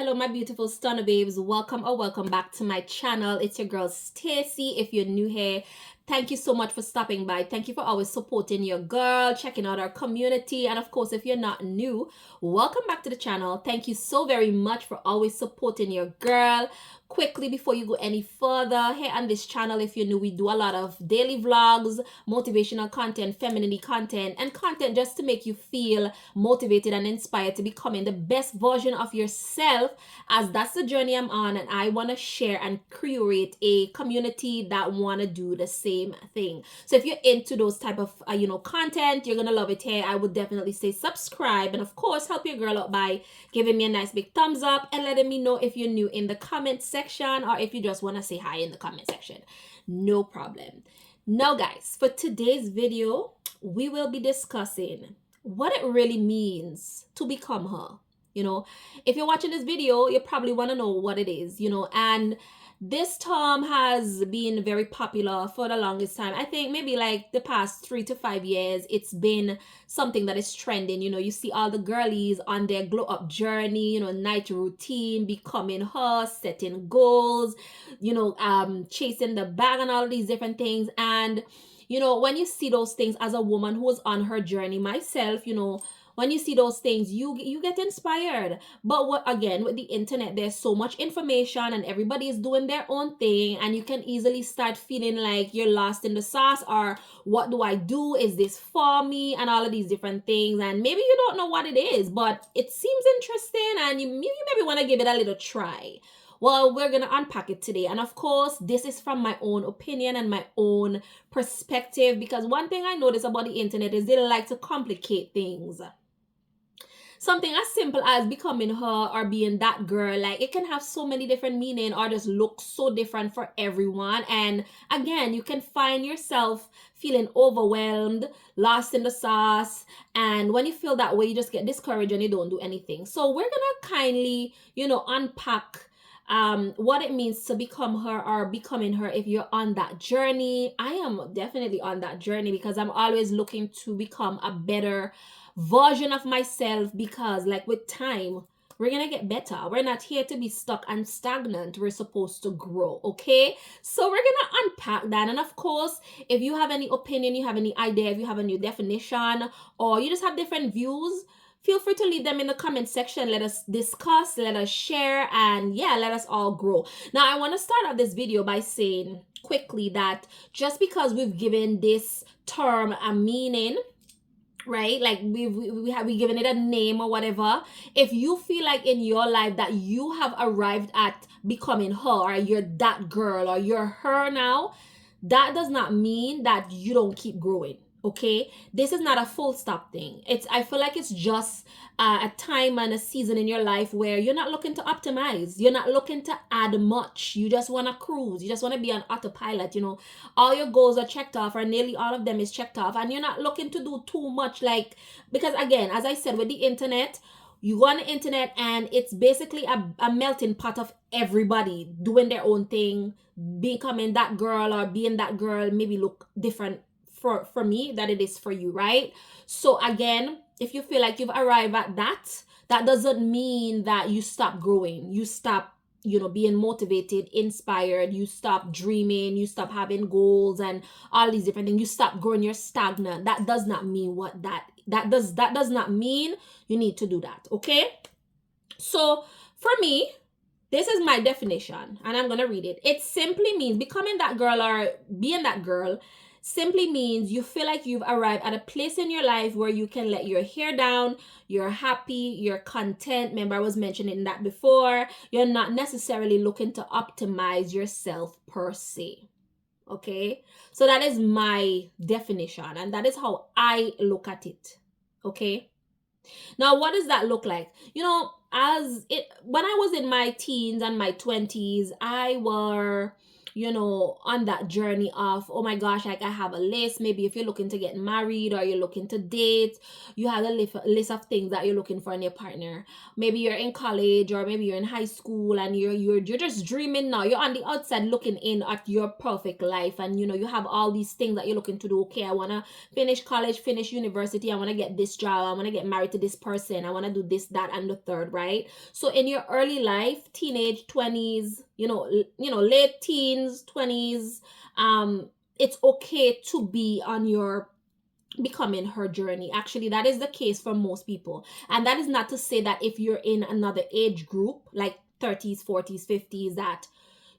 Hello, my beautiful stunner babes. Welcome or welcome back to my channel. It's your girl Stacy. If you're new here, thank you so much for stopping by. Thank you for always supporting your girl, checking out our community. And of course, if you're not new, welcome back to the channel. Thank you so very much for always supporting your girl. Quickly, before you go any further, here on this channel, if you're new, we do a lot of daily vlogs, motivational content, femininity content, and content just to make you feel motivated and inspired to becoming the best version of yourself, as that's the journey I'm on, and I want to share and create a community that want to do the same thing. So if you're into those type of content, you're gonna love it here. I would definitely say subscribe, and of course help your girl out by giving me a nice big thumbs up and letting me know if you're new in the comment section, or if you just want to say hi in the comment section. No problem. Now guys, for today's video, we will be discussing what it really means to become her. If you're watching this video, you probably want to know what it is, and this term has been very popular for the longest time. I think maybe like the past 3 to 5 years, it's been something that is trending. You see all the girlies on their glow up journey, night routine, becoming her, setting goals, chasing the bag and all these different things. And when you see those things as a woman who was on her journey, myself, when you see those things, you get inspired. But again, with the internet, there's so much information and everybody is doing their own thing, and you can easily start feeling like you're lost in the sauce, or what do I do? Is this for me? And all of these different things. And maybe you don't know what it is, but it seems interesting and you maybe want to give it a little try. Well, we're going to unpack it today. And of course, this is from my own opinion and my own perspective, because one thing I notice about the internet is they like to complicate things. Something as simple as becoming her or being that girl, like it can have so many different meaning or just look so different for everyone. And again, you can find yourself feeling overwhelmed, lost in the sauce. And when you feel that way, you just get discouraged and you don't do anything. So we're gonna kindly, unpack what it means to become her or becoming her if you're on that journey. I am definitely on that journey because I'm always looking to become a better version of myself, because like with time, we're gonna get better. We're not here to be stuck and stagnant. We're supposed to grow, okay? So we're gonna unpack that. And of course, if you have any opinion, you have any idea, if you have a new definition, or you just have different views, feel free to leave them in the comment section. Let us discuss, let us share, and yeah, let us all grow. Now, I want to start off this video by saying quickly that just because we've given this term a meaning, right, like we given it a name or whatever, if you feel like in your life that you have arrived at becoming her, or you're that girl, or you're her now, that does not mean that you don't keep growing. Okay, this is not a full stop thing. I feel like it's just a time and a season in your life where you're not looking to optimize, you're not looking to add much, you just want to cruise, you just want to be on autopilot. All your goals are checked off, or nearly all of them is checked off, and you're not looking to do too much, like, because again, as I said, with the internet, you go on the internet and it's basically a melting pot of everybody doing their own thing, becoming that girl or being that girl maybe look different for me that it is for you, right? So again, if you feel like you've arrived at that doesn't mean that you stop growing, you stop being motivated, inspired, you stop dreaming, you stop having goals and all these different things, you stop growing, you're stagnant. That does not mean that does not mean you need to do that. Okay, so for me, this is my definition and I'm gonna read it. It simply means becoming that girl or being that girl simply means you feel like you've arrived at a place in your life where you can let your hair down, you're happy, you're content. Remember, I was mentioning that before. You're not necessarily looking to optimize yourself per se. Okay, so that is my definition and that is how I look at it. Okay, now what does that look like? When I was in my teens and my 20s, I were on that journey of, oh my gosh, like I have a list. Maybe if you're looking to get married or you're looking to date, you have a list of things that you're looking for in your partner. Maybe you're in college, or maybe you're in high school, and you're just dreaming now. You're on the outside looking in at your perfect life, and you have all these things that you're looking to do. Okay, I want to finish college, finish university, I want to get this job, I want to get married to this person, I want to do this, that, and the third, right? So in your early life, teenage 20s, late teens, 20s, it's okay to be on your becoming her journey. Actually, that is the case for most people. And that is not to say that if you're in another age group, like 30s, 40s, 50s, that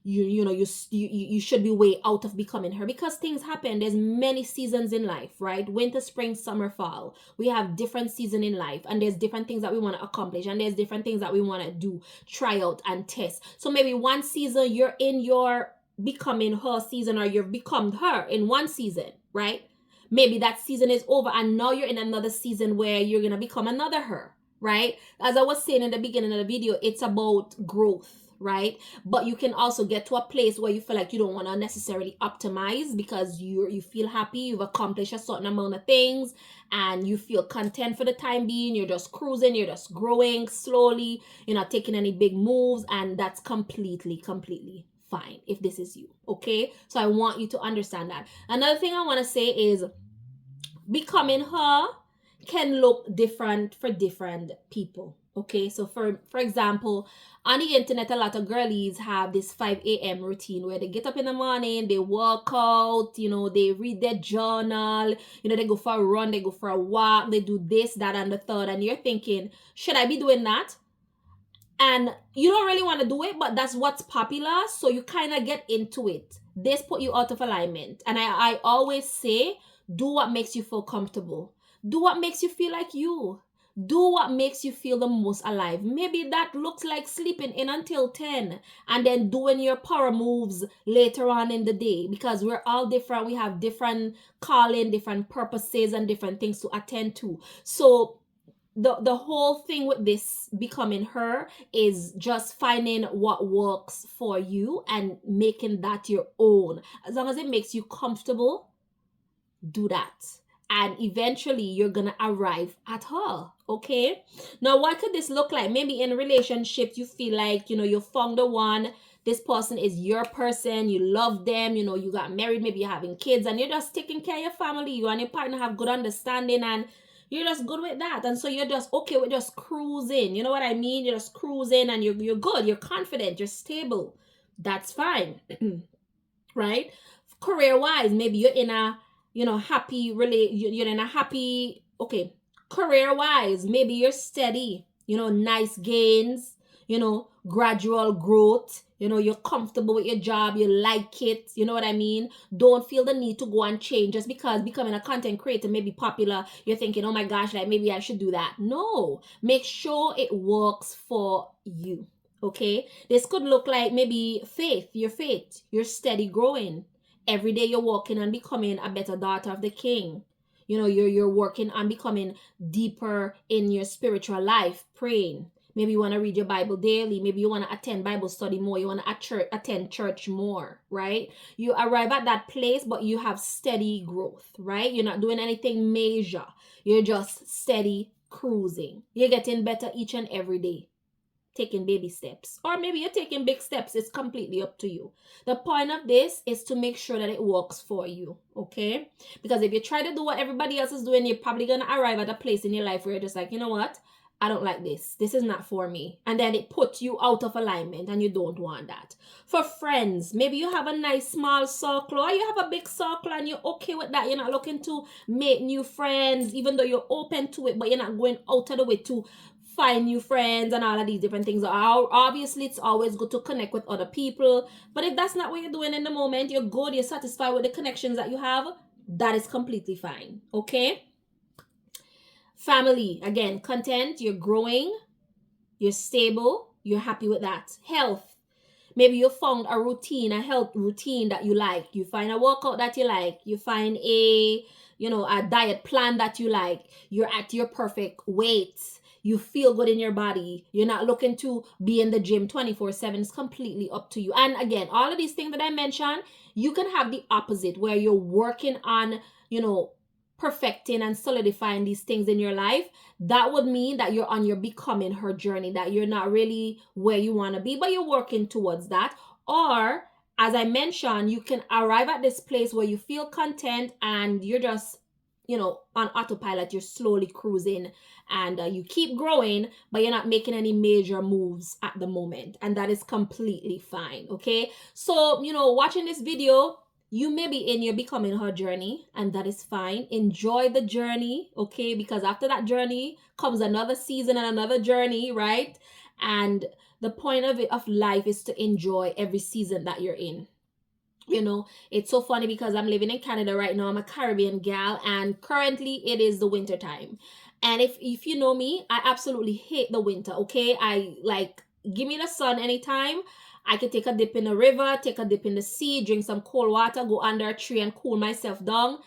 you should be way out of becoming her, because things happen. There's many seasons in life, right? Winter, spring, summer, fall. We have different season in life, and there's different things that we want to accomplish, and there's different things that we want to do, try out and test. So maybe one season you're in your becoming her season, or you've become her in one season, right? Maybe that season is over, and now you're in another season where you're gonna become another her, right? As I was saying in the beginning of the video, it's about growth, right? But you can also get to a place where you feel like you don't want to necessarily optimize, because you feel happy, you've accomplished a certain amount of things, and you feel content for the time being. You're just cruising, you're just growing slowly, you're not taking any big moves, and that's completely fine if this is you. Okay, so I want you to understand that. Another thing I want to say is, becoming her can look different for different people. Okay, so for example, on the internet, a lot of girlies have this 5 a.m. routine where they get up in the morning, they work out, they read their journal, they go for a run, they go for a walk, they do this, that, and the third. And you're thinking, should I be doing that? And you don't really want to do it, but that's what's popular, so you kind of get into it. This put you out of alignment. And I always say, do what makes you feel comfortable. Do what makes you feel like you. Do what makes you feel the most alive. Maybe that looks like sleeping in until 10 and then doing your power moves later on in the day, because we're all different. We have different calling, different purposes, and different things to attend to. So the whole thing with this becoming her is just finding what works for you and making that your own. As long as it makes you comfortable, do that. And eventually you're gonna arrive at her. Okay, now what could this look like? Maybe in a relationship you feel like you found the one, this person is your person, you love them, you got married, maybe you're having kids, and you're just taking care of your family. You and your partner have good understanding, and you're just good with that. And so you're just okay with just cruising. You know what I mean? You're just cruising, and you're good, you're confident, you're stable. That's fine. Right? Career wise, maybe you're in a happy you're in a happy, okay, career wise, maybe you're steady, nice gains, gradual growth, you're comfortable with your job, you like it, you know what I mean? Don't feel the need to go and change just because becoming a content creator may be popular. You're thinking, oh my gosh, like maybe I should do that. No, make sure it works for you. Okay, this could look like maybe faith, you're steady growing. Every day you're working on becoming a better daughter of the King. You're working on becoming deeper in your spiritual life, praying. Maybe you want to read your Bible daily. Maybe you want to attend Bible study more. You want to attend church more, right? You arrive at that place, but you have steady growth, right? You're not doing anything major. You're just steady cruising. You're getting better each and every day. Taking baby steps, or maybe you're taking big steps. It's completely up to you. The point of this is to make sure that it works for you. Okay, because if you try to do what everybody else is doing, you're probably gonna arrive at a place in your life where you're just like, you know what, I don't like this is not for me, and then it puts you out of alignment, and you don't want that. For friends, maybe you have a nice small circle, or you have a big circle and you're okay with that. You're not looking to make new friends, even though you're open to it, but you're not going out of the way to find new friends and all of these different things. Obviously, it's always good to connect with other people, but if that's not what you're doing in the moment, you're good, you're satisfied with the connections that you have, that is completely fine. Okay, family, again, content, you're growing, you're stable, you're happy with that. Health, maybe you found a routine, a health routine that you like. You find a workout that you like, you find a diet plan that you like, you're at your perfect weight, you feel good in your body. You're not looking to be in the gym 24/7. It's completely up to you. And again, all of these things that I mentioned, you can have the opposite where you're working on, you know, perfecting and solidifying these things in your life. That would mean that you're on your becoming her journey, that you're not really where you want to be, but you're working towards that. Or, as I mentioned, you can arrive at this place where you feel content and you're just, you know, on autopilot. You're slowly cruising and you keep growing, but you're not making any major moves at the moment. And that is completely fine. Okay. So, you know, watching this video, you may be in your becoming her journey, and that is fine. Enjoy the journey. Okay. Because after that journey comes another season and another journey, right? And the point of life is to enjoy every season that you're in. You know, it's so funny because I'm living in Canada right now. I'm a Caribbean gal, and currently it is the winter time. And if you know me, I absolutely hate the winter. Okay, I like, give me the sun anytime. I can take a dip in the river, take a dip in the sea, drink some cold water, go under a tree and cool myself down.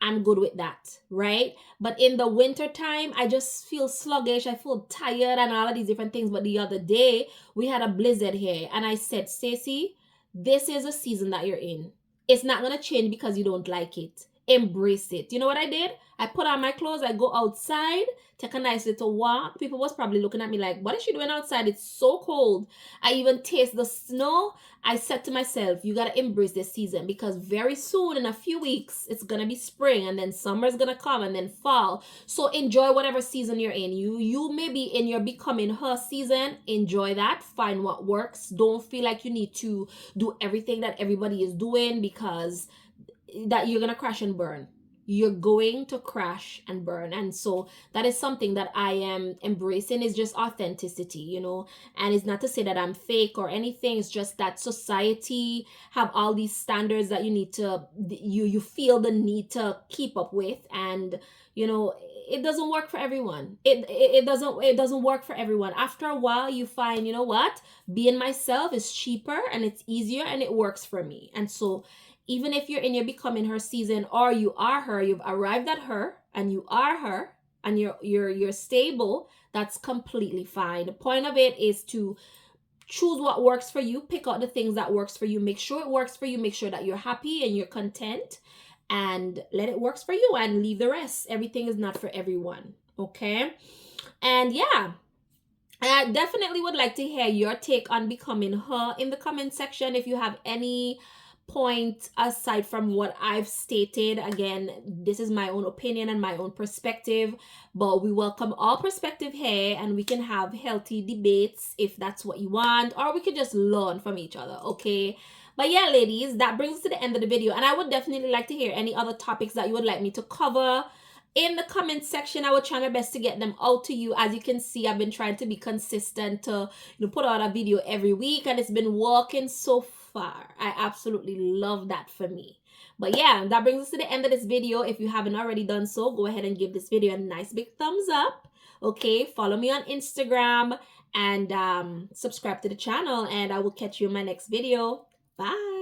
I'm good with that, right? But in the winter time, I just feel sluggish. I feel tired and all of these different things. But the other day, we had a blizzard here, and I said, Stacey, this is a season that you're in. It's not going to change because you don't like it. Embrace it. You know what I did? I put on my clothes, I go outside, take a nice little walk. People was probably looking at me like, what is she doing outside? It's so cold. I even taste the snow. I said to myself, you got to embrace this season because very soon, in a few weeks, it's going to be spring, and then summer is going to come, and then fall. So enjoy whatever season you're in. You may be in your becoming her season. Enjoy that. Find what works. Don't feel like you need to do everything that everybody is doing, because that you're going to crash and burn. You're going to crash and burn. And so that is something that I am embracing, is just authenticity, you know. And it's not to say that I'm fake or anything. It's just that society have all these standards that you need to, you feel the need to keep up with. And you know, it doesn't work for everyone. It doesn't work for everyone. After a while, you find, you know what, being myself is cheaper and it's easier and it works for me. And so even if you're in your becoming her season, or you are her, you've arrived at her and you are her, and you're stable, that's completely fine. The point of it is to choose what works for you, pick out the things that works for you, make sure it works for you, make sure that you're happy and you're content, and let it works for you, and leave the rest. Everything is not for everyone. Okay. And yeah, I definitely would like to hear your take on becoming her in the comment section. If you have any point aside from what I've stated, again, this is my own opinion and my own perspective, but we welcome all perspective here, and we can have healthy debates if that's what you want, or we could just learn from each other. Okay. But yeah, ladies, that brings us to the end of the video, and I would definitely like to hear any other topics that you would like me to cover in the comment section. I will try my best to get them out to you. As you can see, I've been trying to be consistent to, you know, put out a video every week, and it's been working so far. I absolutely love that for me. But yeah, that brings us to the end of this video. If you haven't already done so, go ahead and give this video a nice big thumbs up. Okay, follow me on Instagram and subscribe to the channel, and I will catch you in my next video. Bye.